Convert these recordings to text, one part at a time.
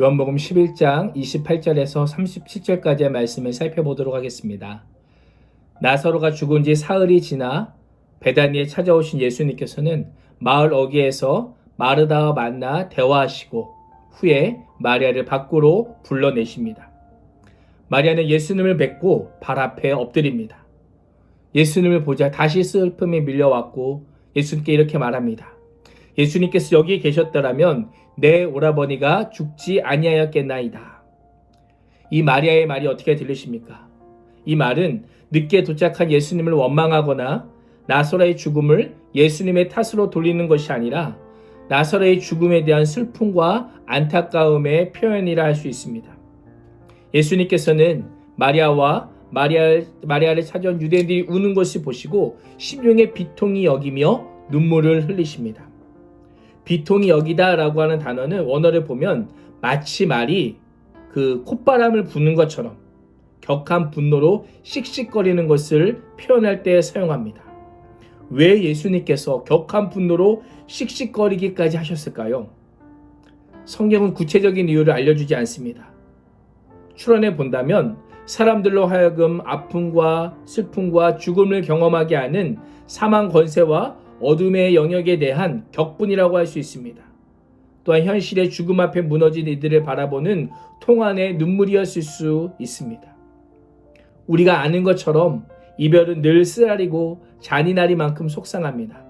요한복음 11장 28절에서 37절까지의 말씀을 살펴보도록 하겠습니다. 나사로가 죽은 지 사흘이 지나 베다니에 찾아오신 예수님께서는 마을 어귀에서 마르다와 만나 대화하시고 후에 마리아를 밖으로 불러내십니다. 마리아는 예수님을 뵙고 발 앞에 엎드립니다. 예수님을 보자 다시 슬픔이 밀려왔고 예수님께 이렇게 말합니다. 예수님께서 여기 계셨더라면 내 오라버니가 죽지 아니하였겠나이다. 이 마리아의 말이 어떻게 들리십니까? 이 말은 늦게 도착한 예수님을 원망하거나 나사로의 죽음을 예수님의 탓으로 돌리는 것이 아니라 나사로의 죽음에 대한 슬픔과 안타까움의 표현이라 할 수 있습니다. 예수님께서는 마리아를 찾아온 유대인들이 우는 것을 보시고 심령의 비통이 여기며 눈물을 흘리십니다. 비통이 여기다 라고 하는 단어는 원어를 보면 마치 말이 콧바람을 부는 것처럼 격한 분노로 씩씩거리는 것을 표현할 때 사용합니다. 왜 예수님께서 격한 분노로 씩씩거리기까지 하셨을까요? 성경은 구체적인 이유를 알려주지 않습니다. 추론해 본다면 사람들로 하여금 아픔과 슬픔과 죽음을 경험하게 하는 사망 권세와 어둠의 영역에 대한 격분이라고 할 수 있습니다. 또한 현실의 죽음 앞에 무너진 이들을 바라보는 통한의 눈물이었을 수 있습니다. 우리가 아는 것처럼 이별은 늘 쓰라리고 잔인하리만큼 속상합니다.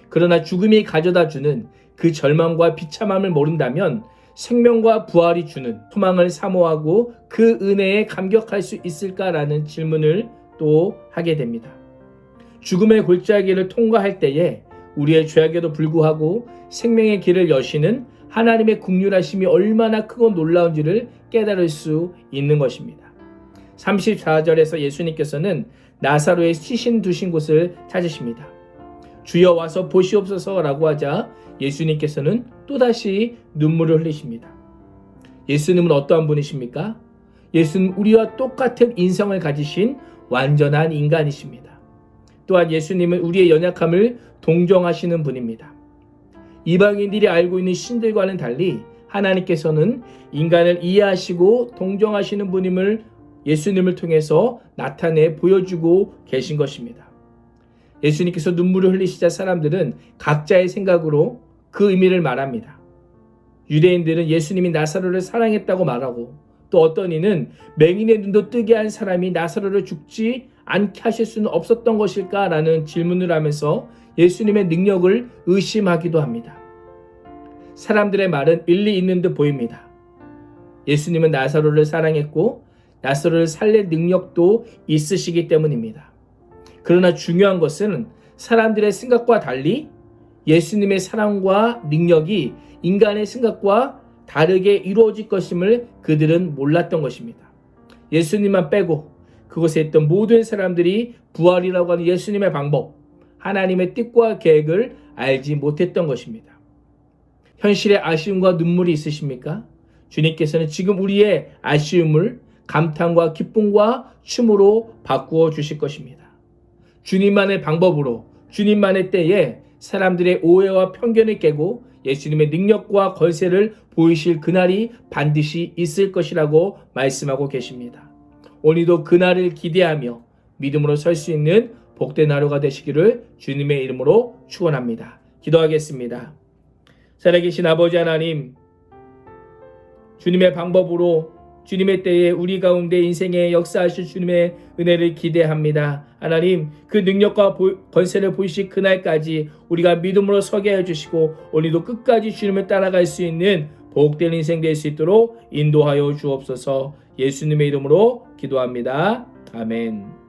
그러나 죽음이 가져다주는 그 절망과 비참함을 모른다면 생명과 부활이 주는 소망을 사모하고 그 은혜에 감격할 수 있을까라는 질문을 또 하게 됩니다. 죽음의 골짜기를 통과할 때에 우리의 죄악에도 불구하고 생명의 길을 여시는 하나님의 긍휼하심이 얼마나 크고 놀라운지를 깨달을 수 있는 것입니다. 34절에서 예수님께서는 나사로의 시신 두신 곳을 찾으십니다. 주여 와서 보시옵소서라고 하자 예수님께서는 또다시 눈물을 흘리십니다. 예수님은 어떠한 분이십니까? 예수는 우리와 똑같은 인성을 가지신 완전한 인간이십니다. 또한 예수님은 우리의 연약함을 동정하시는 분입니다. 이방인들이 알고 있는 신들과는 달리 하나님께서는 인간을 이해하시고 동정하시는 분임을 예수님을 통해서 나타내 보여주고 계신 것입니다. 예수님께서 눈물을 흘리시자 사람들은 각자의 생각으로 그 의미를 말합니다. 유대인들은 예수님이 나사로를 사랑했다고 말하고 또 어떤 이는 맹인의 눈도 뜨게 한 사람이 나사로를 죽지 않게 하실 수는 없었던 것일까라는 질문을 하면서 예수님의 능력을 의심하기도 합니다. 사람들의 말은 일리 있는 듯 보입니다. 예수님은 나사로를 사랑했고 나사로를 살릴 능력도 있으시기 때문입니다. 그러나 중요한 것은 사람들의 생각과 달리 예수님의 사랑과 능력이 인간의 생각과 다르게 이루어질 것임을 그들은 몰랐던 것입니다. 예수님만 빼고 그곳에 있던 모든 사람들이 부활이라고 하는 예수님의 방법, 하나님의 뜻과 계획을 알지 못했던 것입니다. 현실의 아쉬움과 눈물이 있으십니까? 주님께서는 지금 우리의 아쉬움을 감탄과 기쁨과 춤으로 바꾸어 주실 것입니다. 주님만의 방법으로 주님만의 때에 사람들의 오해와 편견을 깨고 예수님의 능력과 권세를 보이실 그날이 반드시 있을 것이라고 말씀하고 계십니다. 오늘도 그날을 기대하며 믿음으로 설 수 있는 복된 하루가 되시기를 주님의 이름으로 축원합니다. 기도하겠습니다. 살아계신 아버지 하나님, 주님의 방법으로 주님의 때에 우리 가운데 인생에 역사하실 주님의 은혜를 기대합니다. 하나님, 그 능력과 권세를 보이실 그날까지 우리가 믿음으로 서게 해주시고 오늘도 끝까지 주님을 따라갈 수 있는 복된 인생 될 수 있도록 인도하여 주옵소서. 예수님의 이름으로 기도합니다. 아멘.